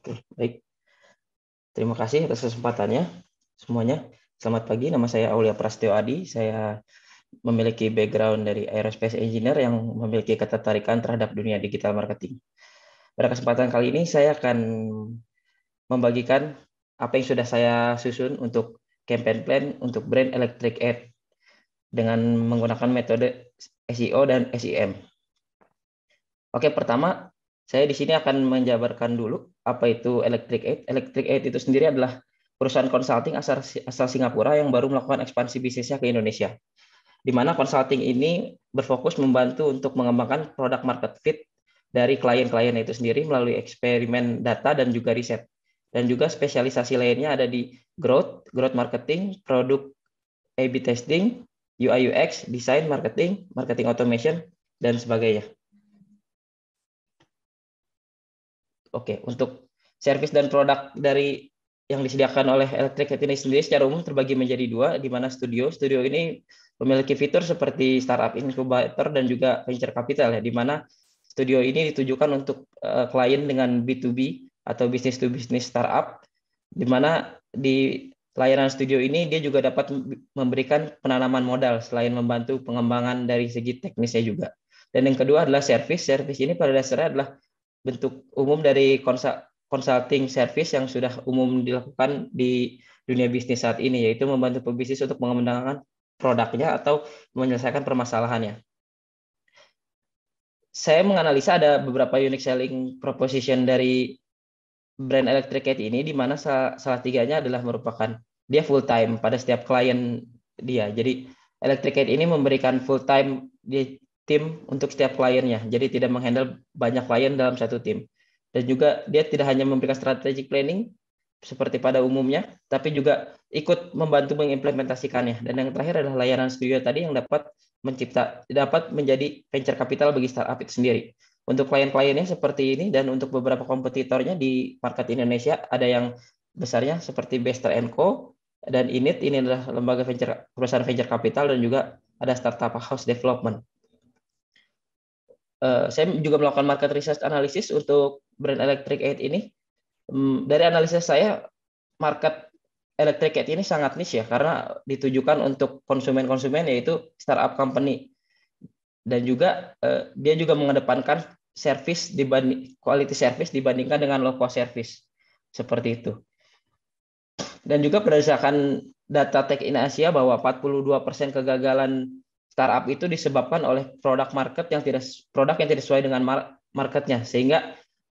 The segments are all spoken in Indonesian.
Oke, baik. Terima kasih atas kesempatannya semuanya. Selamat pagi, nama saya Aulia Prasetyo Adi. Saya memiliki background dari aerospace engineer yang memiliki ketertarikan terhadap dunia digital marketing. Pada kesempatan kali ini saya akan membagikan apa yang sudah saya susun untuk campaign plan untuk brand Electric Aid dengan menggunakan metode SEO dan SEM. Oke, pertama saya di sini akan menjabarkan dulu apa itu Electric Aid. Electric Aid itu sendiri adalah perusahaan consulting asal Singapura yang baru melakukan ekspansi bisnisnya ke Indonesia. Di mana consulting ini berfokus membantu untuk mengembangkan produk market fit dari klien-klien itu sendiri melalui eksperimen data dan juga riset. Dan juga spesialisasi lainnya ada di growth marketing, produk A/B testing, UI UX, design marketing, marketing automation, dan sebagainya. Oke, untuk service dan produk dari yang disediakan oleh Electric Aid ini sendiri secara umum terbagi menjadi dua, di mana studio ini memiliki fitur seperti startup incubator dan juga venture capital ya, di mana studio ini ditujukan untuk klien dengan B2B atau business to business startup, di mana di layanan studio ini dia juga dapat memberikan penanaman modal selain membantu pengembangan dari segi teknisnya juga. Dan yang kedua adalah service. Service ini pada dasarnya adalah bentuk umum dari consulting service yang sudah umum dilakukan di dunia bisnis saat ini, yaitu membantu pebisnis untuk mengembangkan produknya atau menyelesaikan permasalahannya. Saya menganalisa ada beberapa unique selling proposition dari brand Electric Aid ini, di mana salah tiganya adalah merupakan dia full time pada setiap klien dia. Jadi Electric Aid ini memberikan full time di tim untuk setiap kliennya. Jadi tidak menghandle banyak klien dalam satu tim. Dan juga dia tidak hanya memberikan strategic planning seperti pada umumnya, tapi juga ikut membantu mengimplementasikannya. Dan yang terakhir adalah layanan studio tadi yang dapat menjadi venture capital bagi startup itu sendiri. Untuk klien-kliennya seperti ini, dan untuk beberapa kompetitornya di market Indonesia ada yang besarnya seperti Bester & Co. dan Init, ini adalah lembaga perusahaan venture capital, dan juga ada startup house development. Saya juga melakukan market research analysis untuk brand Electric Aid ini. Dari analisis saya, market Electric Aid ini sangat niche ya, karena ditujukan untuk konsumen-konsumen yaitu startup company. Dan juga dia juga mengedepankan quality service dibandingkan dengan low cost service seperti itu. Dan juga berdasarkan data Tech in Asia bahwa 42% kegagalan startup itu disebabkan oleh produk yang tidak sesuai dengan marketnya, sehingga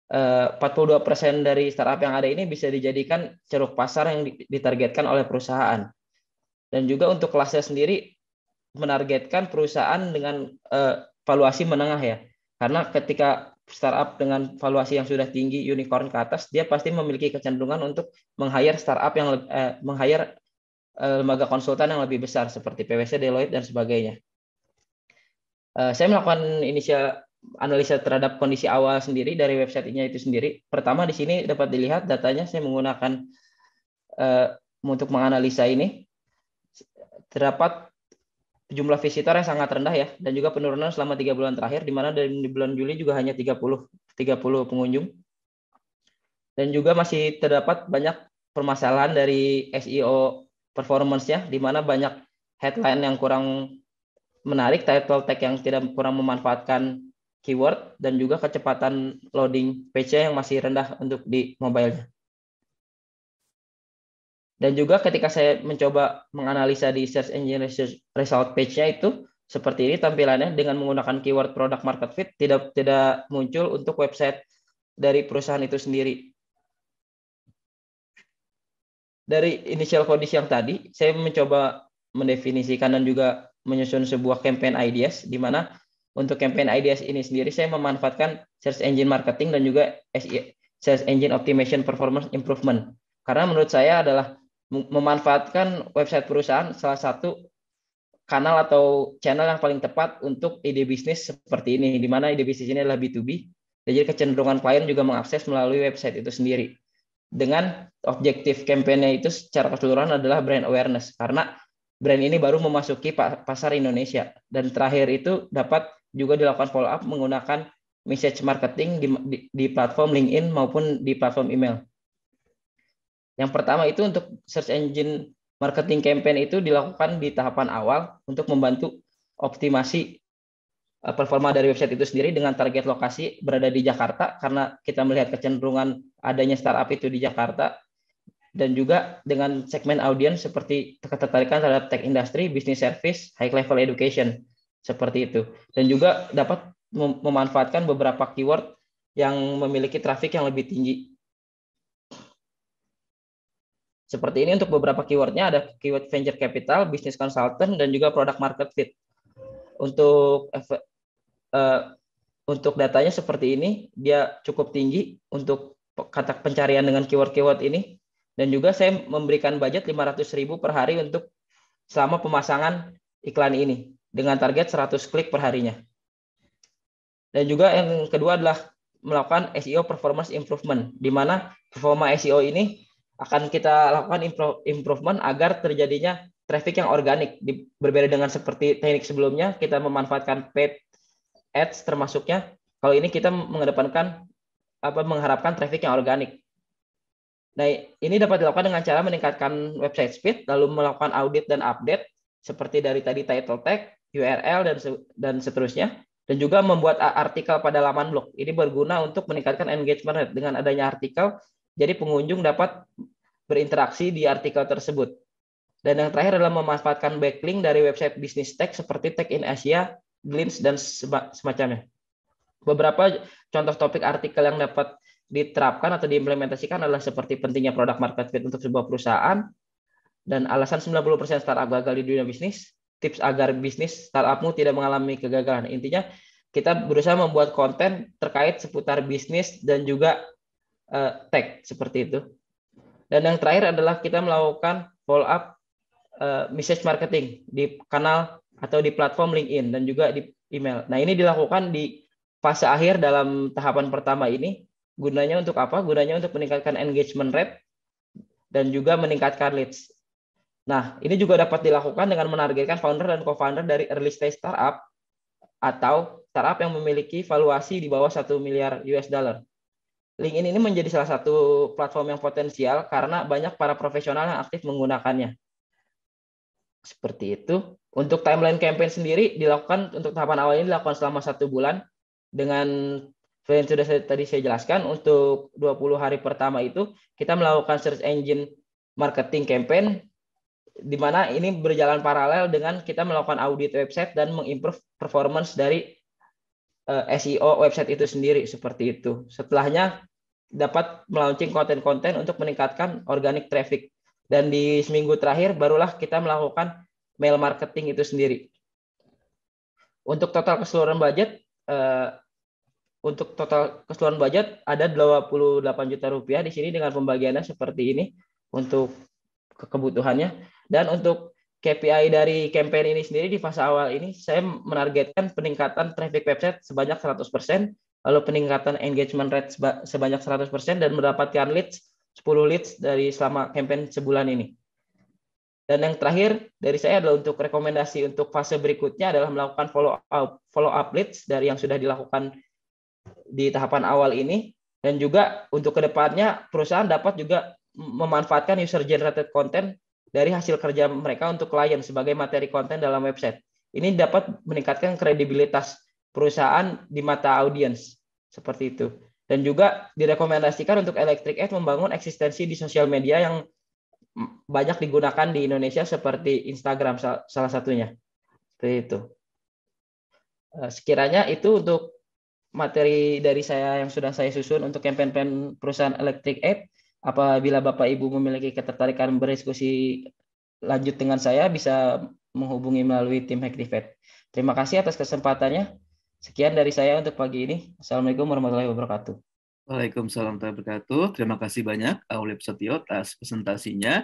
42% dari startup yang ada ini bisa dijadikan ceruk pasar yang ditargetkan oleh perusahaan. Dan juga untuk kelasnya sendiri menargetkan perusahaan dengan valuasi menengah ya. Karena ketika startup dengan valuasi yang sudah tinggi, unicorn ke atas, dia pasti memiliki kecenderungan untuk meng-hire startup yang meng-hire lembaga konsultan yang lebih besar seperti PwC, Deloitte, dan sebagainya. Saya melakukan inisial analisa terhadap kondisi awal sendiri dari website-nya itu sendiri. Pertama di sini dapat dilihat datanya, saya menggunakan untuk menganalisa ini terdapat jumlah visitor yang sangat rendah ya, dan juga penurunan selama 3 bulan terakhir, di mana di bulan Juli juga hanya 30 pengunjung. Dan juga masih terdapat banyak permasalahan dari SEO performance-nya, di mana banyak headline yang kurang menarik, title tag yang kurang memanfaatkan keyword, dan juga kecepatan loading page-nya yang masih rendah untuk di mobile-nya. Dan juga ketika saya mencoba menganalisa di search engine result page-nya itu seperti ini tampilannya, dengan menggunakan keyword product market fit tidak muncul untuk website dari perusahaan itu sendiri. Dari initial kondisi yang tadi, saya mencoba mendefinisikan dan juga menyusun sebuah campaign ideas, di mana untuk campaign ideas ini sendiri saya memanfaatkan search engine marketing dan juga search engine optimization performance improvement. Karena menurut saya adalah memanfaatkan website perusahaan salah satu kanal atau channel yang paling tepat untuk ide bisnis seperti ini, di mana ide bisnis ini adalah B2B, jadi kecenderungan klien juga mengakses melalui website itu sendiri. Dengan objektif kampanye itu secara keseluruhan adalah brand awareness, karena brand ini baru memasuki pasar Indonesia, dan terakhir itu dapat juga dilakukan follow up menggunakan message marketing di platform LinkedIn maupun di platform email. Yang pertama itu untuk search engine marketing campaign itu dilakukan di tahapan awal untuk membantu optimasi performa dari website itu sendiri dengan target lokasi berada di Jakarta karena kita melihat kecenderungan adanya startup itu di Jakarta, dan juga dengan segmen audiens seperti ketertarikan terhadap tech industry, business service, high level education seperti itu, dan juga dapat memanfaatkan beberapa keyword yang memiliki traffic yang lebih tinggi. Seperti ini untuk beberapa keywordnya, ada keyword venture capital, business consultant, dan juga product market fit. Untuk datanya seperti ini, dia cukup tinggi untuk kata pencarian dengan keyword-keyword ini, dan juga saya memberikan budget 500.000 per hari untuk selama pemasangan iklan ini dengan target 100 klik per harinya. Dan juga yang kedua adalah melakukan SEO performance improvement, di mana performa SEO ini akan kita lakukan improvement agar terjadinya traffic yang organik. Berbeda dengan seperti teknik sebelumnya, kita memanfaatkan paid ads termasuknya. Kalau ini kita mengedepankan mengharapkan traffic yang organik. Nah, ini dapat dilakukan dengan cara meningkatkan website speed, lalu melakukan audit dan update seperti dari tadi title tag, URL dan seterusnya, dan juga membuat artikel pada laman blog. Ini berguna untuk meningkatkan engagement rate. Dengan adanya artikel, jadi pengunjung dapat berinteraksi di artikel tersebut. Dan yang terakhir adalah memanfaatkan backlink dari website bisnis tag seperti Tag in Asia, Glints, dan semacamnya. Beberapa contoh topik artikel yang dapat diterapkan atau diimplementasikan adalah seperti pentingnya produk market fit untuk sebuah perusahaan, dan alasan 90% startup gagal di dunia bisnis, tips agar bisnis startupmu tidak mengalami kegagalan. Intinya kita berusaha membuat konten terkait seputar bisnis dan juga tech seperti itu. Dan yang terakhir adalah kita melakukan follow up message marketing di kanal atau di platform LinkedIn dan juga di email. Nah, ini dilakukan di fase akhir dalam tahapan pertama ini. Gunanya untuk apa? Gunanya untuk meningkatkan engagement rate dan juga meningkatkan leads. Nah, ini juga dapat dilakukan dengan menargetkan founder dan co-founder dari early stage startup atau startup yang memiliki valuasi di bawah 1 miliar US dollar. LinkedIn ini menjadi salah satu platform yang potensial karena banyak para profesional yang aktif menggunakannya. Seperti itu. Untuk timeline campaign sendiri dilakukan untuk tahapan awal ini dilakukan selama 1 bulan dengan yang sudah tadi saya jelaskan. Untuk 20 hari pertama itu kita melakukan search engine marketing campaign, di mana ini berjalan paralel dengan kita melakukan audit website dan mengimprove performance dari SEO website itu sendiri seperti itu. Setelahnya dapat melaunching konten-konten untuk meningkatkan organic traffic, dan di seminggu terakhir barulah kita melakukan mail marketing itu sendiri. Untuk total keseluruhan budget ada 28 juta rupiah di sini dengan pembagiannya seperti ini untuk kebutuhannya. Dan untuk KPI dari campaign ini sendiri di fase awal ini saya menargetkan peningkatan traffic website sebanyak 100%, lalu peningkatan engagement rate sebanyak 100%, dan mendapatkan 10 leads dari selama campaign sebulan ini. Dan yang terakhir dari saya adalah untuk rekomendasi untuk fase berikutnya adalah melakukan follow up leads dari yang sudah dilakukan di tahapan awal ini, dan juga untuk kedepannya perusahaan dapat juga memanfaatkan user generated content dari hasil kerja mereka untuk klien sebagai materi konten dalam website. Ini dapat meningkatkan kredibilitas perusahaan di mata audiens seperti itu. Dan juga direkomendasikan untuk Electric Ed membangun eksistensi di sosial media yang banyak digunakan di Indonesia seperti Instagram salah satunya. Seperti itu. Sekiranya itu untuk materi dari saya yang sudah saya susun untuk campaign perusahaan Electric Ed. Apabila Bapak Ibu memiliki ketertarikan berdiskusi lanjut dengan saya, bisa menghubungi melalui tim Hacktivate. Terima kasih atas kesempatannya. Sekian dari saya untuk pagi ini. Assalamualaikum warahmatullahi wabarakatuh. Waalaikumsalam warahmatullahi wabarakatuh. Terima kasih banyak Aulip Setio atas presentasinya.